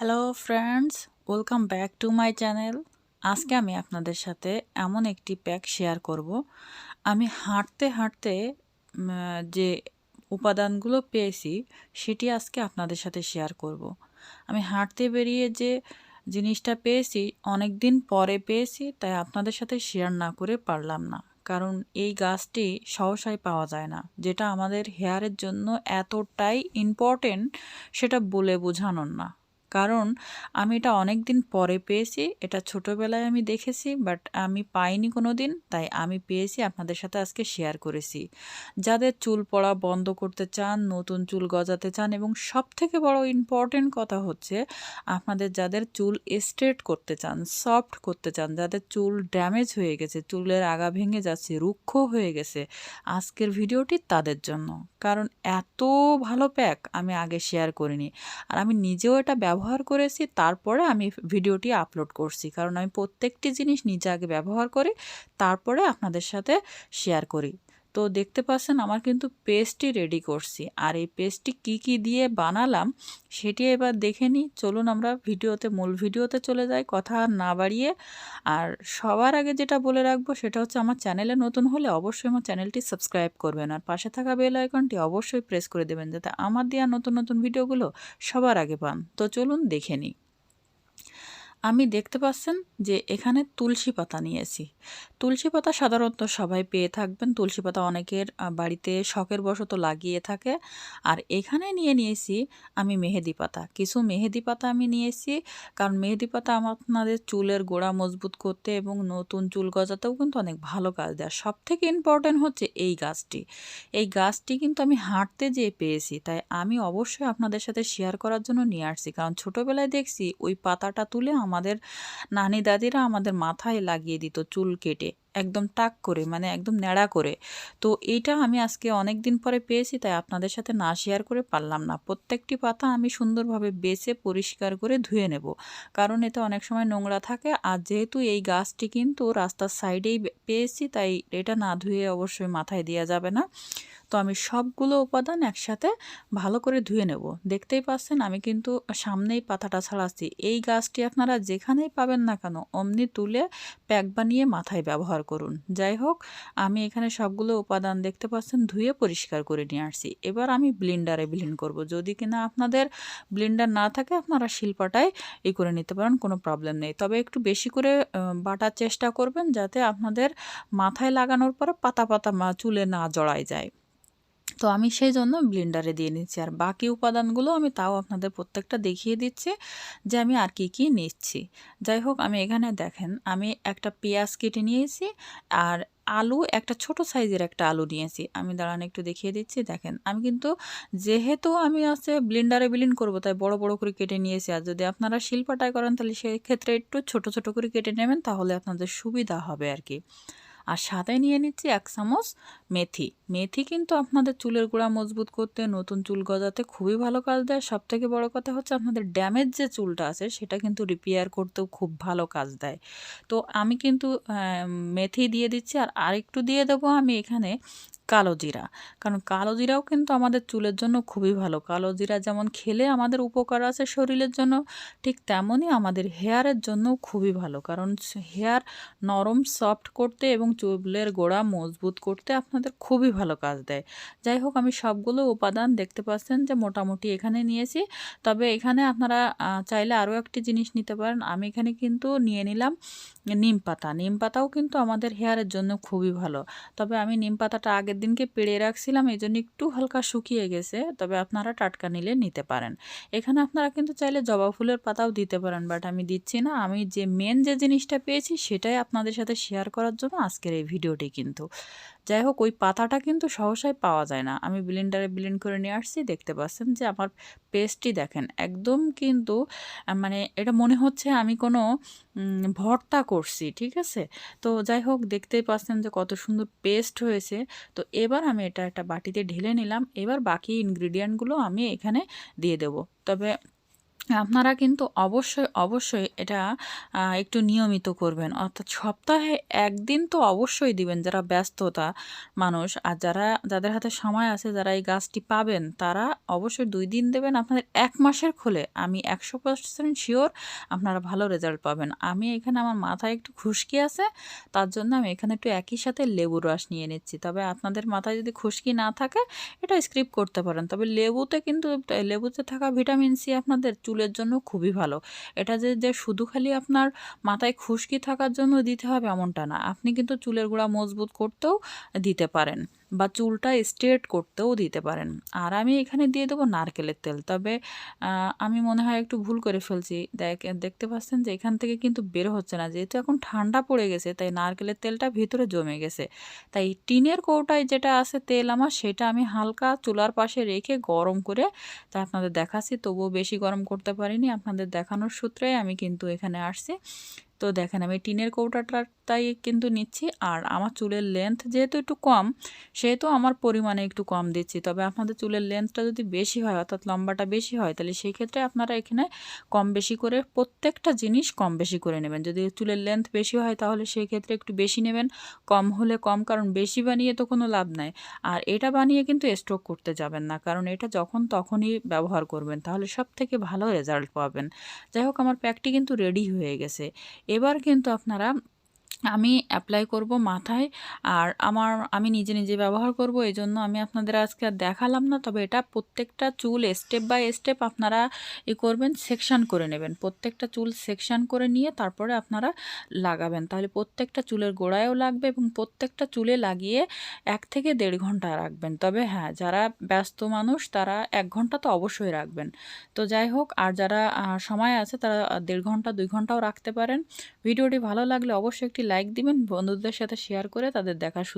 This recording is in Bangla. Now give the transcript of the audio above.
Hello friends, welcome back to my channel. আজকে আমি আপনাদের সাথে এমন একটি প্যাক শেয়ার করব। আমি হাঁটতে হাঁটতে যে উপাদানগুলো পেয়েছি সেটি আজকে আপনাদের সাথে শেয়ার করব। আমি হাঁটতে বেরিয়ে যে জিনিসটা পেয়েছি অনেক দিন পরে পেয়েছি, তাই আপনাদের সাথে শেয়ার না করে পারলাম না। কারণ এই গাছটি সহসাই পাওয়া যায় না, যেটা আমাদের হেয়ারের জন্য এতটাই ইম্পর্টেন্ট সেটা বলে বোঝানোর না। কারণ আমি এটা অনেক দিন পরে পেয়েছি, এটা ছোটোবেলায় আমি দেখেছি বাট আমি পাইনি কোনো দিন, তাই আমি পেয়েছি আপনাদের সাথে আজকে শেয়ার করেছি। যাদের চুল পড়া বন্ধ করতে চান, নতুন চুল গজাতে চান এবং সবথেকে বড় ইম্পর্টেন্ট কথা হচ্ছে আপনাদের যাদের চুল স্ট্রেট করতে চান, সফট করতে চান, যাদের চুল ড্যামেজ হয়ে গেছে, চুলের আগা ভেঙে যাচ্ছে, রুক্ষ হয়ে গেছে, আজকের ভিডিওটি তাদের জন্য। কারণ এত ভালো প্যাক আমি আগে শেয়ার করিনি, আর আমি নিজেও এটা ব্যবহার করেছি, তারপরে আমি ভিডিওটি আপলোড করছি। কারণ আমি প্রত্যেকটি জিনিস নিজে আগে ব্যবহার করি, তারপরে আপনাদের সাথে শেয়ার করি। তো দেখতে পাচ্ছেন আমার কিন্তু পেস্টটি রেডি করছি, আর এই পেস্টটি কি কি দিয়ে বানালাম সেটি এবার দেখে নিই। চলুন আমরা মূল ভিডিওতে চলে যাই, কথা আর না বাড়িয়ে। আর সবার আগে যেটা বলে রাখবো সেটা হচ্ছে, আমার চ্যানেলে নতুন হলে অবশ্যই আমার চ্যানেলটি সাবস্ক্রাইব করবেন, আর পাশে থাকা বেল আইকনটি অবশ্যই প্রেস করে দেবেন, যাতে আমার দেওয়া নতুন নতুন ভিডিওগুলো সবার আগে পান। তো চলুন দেখে নিই। আমি দেখতে পাচ্ছেন যে এখানে তুলসী পাতা নিয়েছি। তুলসী পাতা সাধারণত সবাই পেয়ে থাকবেন, তুলসী পাতা অনেকের বাড়িতে শখের বশত লাগিয়ে থাকে। আর এখানে নিয়েছি আমি মেহেদি পাতা, কিছু মেহেদি পাতা আমি নিয়েছি। কারণ মেহেদি পাতা আপনাদের চুলের গোড়া মজবুত করতে এবং নতুন চুল গজাতেও কিন্তু অনেক ভালো কাজ দেয়। সব থেকে ইম্পর্টেন্ট হচ্ছে এই গাছটি কিন্তু আমি হাঁটতে যেয়ে পেয়েছি, তাই আমি অবশ্যই আপনাদের সাথে শেয়ার করার জন্য নিয়ে আসছি। কারণ ছোটোবেলায় দেখছি ওই পাতাটা তুলে আমাদের নানি দাদিরা আমাদের মাথায় লাগিয়ে দিত, চুল কেটে একদম টাক করে, মানে একদম ন্যাড়া করে। তো এইটা আমি আজকে অনেক দিন পরে পেয়েছি, তাই আপনাদের সাথে না শেয়ার করে পারলাম না। প্রত্যেকটি পাতা আমি সুন্দরভাবে বেছে পরিষ্কার করে ধুয়ে নেব, কারণ এতে অনেক সময় নোংরা থাকে। আর যেহেতু এই গাছটি কিন্তু রাস্তার সাইডেই পেয়েছি, তাই এটা না ধুয়ে অবশ্যই মাথায় দেওয়া যাবে না। তো আমি সবগুলো উপাদান একসাথে ভালো করে ধুয়ে নেব। দেখতেই পাচ্ছেন আমি কিন্তু সামনেই পাতাটা ছাড়াচ্ছি। এই গাছটি আপনারা যেখানেই পাবেন না কেন অমনি তুলে প্যাক বানিয়ে মাথায় ব্যবহার করুন। যাই হোক, আমি এখানে সবগুলো উপাদান দেখতে পাচ্ছেন ধুয়ে পরিষ্কার করে নিয়ে আসছি। এবার আমি ব্লেন্ডারে ব্লেন্ড করব। যদি কিনা আপনাদের ব্লেন্ডার না থাকে আপনারা শিলপাটায় করে নিতে পারেন, কোনো প্রবলেম নেই। তবে একটু বেশি করে বাটার চেষ্টা করবেন, যাতে আপনাদের মাথায় লাগানোর পরে পাতা পাতা চুলে না জড়ায় যায়। তো আমি সেই জন্য ব্লেন্ডারে দিয়ে নিচ্ছি, আর বাকি উপাদানগুলো আমি তাও আপনাদের প্রত্যেকটা দেখিয়ে দিচ্ছি যে আমি আর কি কি নিচ্ছি। যাই হোক, আমি এখানে দেখেন আমি একটা পেঁয়াজ কেটে নিয়েছি, আর আলু একটা ছোট সাইজের একটা আলু নিয়েছি। আমি দাঁড়ান একটু দেখিয়ে দিচ্ছি। দেখেন আমি কিন্তু, যেহেতু আমি ব্লেন্ডারে ব্লেন্ড করব, তাই বড় বড় করে কেটে নিয়েছি। আর যদি আপনারা শিলপাটায় করেন তাহলে সেই ক্ষেত্রে একটু ছোট ছোট করে কেটে নেবেন, তাহলে আপনাদের সুবিধা হবে আর কি। আর সাথে নিয়ে নিচ্ছি 1 চামচ মেথি। মেথি কিন্তু আপনাদের চুলের গোড়া মজবুত করতে, নতুন চুল গজাতে খুবই ভালো কাজ দেয়। সবথেকে বড় কথা হচ্ছে আপনাদের ড্যামেজ যে চুলটা আছে সেটা কিন্তু রিপেয়ার করতেও খুব ভালো কাজ দেয়। তো আমি কিন্তু মেথি দিয়ে দিচ্ছি, আর আরেকটু দিয়ে দেবো আমি এখানে কালো জিরা। কারণ কালো জিরাও কিন্তু আমাদের চুলের জন্য খুবই ভালো। কালো জিরা যেমন খেলে আমাদের উপকার আছে শরীরের জন্য, ঠিক তেমনই আমাদের হেয়ারের জন্য খুবই ভালো। কারণ হেয়ার নরম সফট করতে এবং চুলের গোড়া মজবুত করতে আপনাদের খুবই ভালো কাজ দেয়। যাই হোক, আমি সবগুলো উপাদান দেখতে পাচ্ছেন যে মোটামুটি এখানে নিয়েছি। তবে এখানে আপনারা চাইলে আরও একটি জিনিস নিতে পারেন। আমি এখানে কিন্তু নিয়ে নিলাম নিম পাতা। নিম পাতাও কিন্তু আমাদের হেয়ারের জন্য খুবই ভালো। তবে আমি নিম পাতাটা আগের দিনকে পেড়ে রাখছিলাম, এই জন্য একটু হালকা শুকিয়ে গেছে। তবে আপনারা টাটকা নিলে নিতে পারেন। এখানে আপনারা কিন্তু চাইলে জবা ফুলের পাতাও দিতে পারেন, বাট আমি দিচ্ছি না। আমি যে জিনিসটা পেয়েছি সেটাই আপনাদের সাথে শেয়ার করার জন্য আজকের এই ভিডিওটি কিন্তু। যাই হোক, ওই পাতাটা কিন্তু সহসাই পাওয়া যায় না। আমি ব্লেন্ডারে ব্লেন্ড করে নিয়ে আসছি। দেখতে পাচ্ছেন যে আমার পেস্টটি দেখেন একদম কিন্তু মানে এটা মনে হচ্ছে আমি কোনো ভর্তা করছি, ঠিক আছে? তো যাই হোক, দেখতেই পাচ্ছেন যে কত সুন্দর পেস্ট হয়েছে। তো এবার আমি এটা একটা বাটিতে ঢেলে নিলাম। এবার বাকি ইনগ্রিডিয়েন্টগুলো আমি এখানে দিয়ে দেব। তবে আপনারা কিন্তু অবশ্যই এটা একটু নিয়মিত করবেন। অর্থাৎ সপ্তাহে ১ দিন তো অবশ্যই দিবেন যারা ব্যস্ততা মানুষ। আর যাদের হাতে সময় আছে যারা এই গাছটি পাবেন তারা অবশ্যই ২ দিন দেবেন। আপনাদের ১ মাসের খোলে আমি ১০০% সিওর আপনারা ভালো রেজাল্ট পাবেন। আমি এখানে আমার মাথায় একটু খুশকি আছে, তার জন্য আমি এখানে একটু একই সাথে লেবুর রস নিয়ে নিচ্ছি। তবে আপনাদের মাথায় যদি খুশকি না থাকে এটা স্কিপ করতে পারেন। তবে লেবুতে কিন্তু লেবুতে থাকা ভিটামিন সি আপনাদের চুলের জন্য খুবই ভালো। এটা যে শুধু খালি আপনার মাথায় খুশকি থাকার জন্য দিতে হবে এমনটা না। আপনি কিন্তু চুলের গোড়া মজবুত করতেও দিতে পারেন বা চুলটা স্ট্রেট করতেও দিতে পারেন। আর আমি এখানে দিয়ে দেবো নারকেলের তেল। তবে আমি মনে হয় একটু ভুল করে ফেলছি। দেখতে পাচ্ছেন যে এখান থেকে কিন্তু বের হচ্ছে না। যেহেতু এখন ঠান্ডা পড়ে গেছে তাই নারকেলের তেলটা ভিতরে জমে গেছে। তাই টিনের কৌটায় যেটা আছে তেল আমার সেটা আমি হালকা চুলার পাশে রেখে গরম করে তা আপনাদের দেখাচ্ছি। তবুও বেশি গরম করতে পারিনি। আপনাদের দেখানোর সূত্রে আমি কিন্তু এখানে আসছি। তো দেখেন আমি টিনের কৌটাটাই কিন্তু নিচ্ছি। আর আমার চুলের লেন্থ যেহেতু একটু কম, সেহেতু আমার পরিমাণে একটু কম দিচ্ছি। তবে আপনাদের চুলের লেন্থটা যদি বেশি হয় অর্থাৎ লম্বাটা বেশি হয় তাহলে সেই ক্ষেত্রে আপনারা এখানে কম বেশি করে প্রত্যেকটা জিনিস কম বেশি করে নেবেন। যদি চুলের লেন্থ বেশি হয় তাহলে সেই ক্ষেত্রে একটু বেশি নেবেন, কম হলে কম, কারণ বেশি বানিয়ে তো কোনো লাভ নাই। আর এটা বানিয়ে কিন্তু স্টক করতে যাবেন না, কারণ এটা যখন তখনই ব্যবহার করবেন তাহলে সবথেকে ভালো রেজাল্ট পাবেন। যাই হোক আমার প্যাকটি কিন্তু রেডি হয়ে গেছে। এবার কিন্তু আপনারা আমি এপ্লাই করব মাথায়। আর আমি নিজে ব্যবহার করব, এজন্য আমি আপনাদের আজকে আর দেখালাম না। তবে এটা প্রত্যেকটা চুল স্টেপ বাই স্টেপ আপনারা করবেন, সেকশন করে নেবেন। প্রত্যেকটা চুল সেকশন করে নিয়ে তারপরে আপনারা লাগাবেন, তাহলে প্রত্যেকটা চুলের গোড়ায়ও লাগবে এবং প্রত্যেকটা চুলে লাগিয়ে ১ থেকে ১.৫ ঘন্টা রাখবেন। তবে হ্যাঁ, যারা ব্যস্ত মানুষ তারা ১ ঘন্টা তো অবশ্যই রাখবেন। তো যাই হোক, আর যারা সময় আছে তারা ১.৫ ঘন্টা ২ ঘন্টাও রাখতে পারেন। ভিডিওটি ভালো লাগলে অবশ্যই একটি লাইক দিবেন, বন্ধুদের সাথে শেয়ার করে তাদের দেখার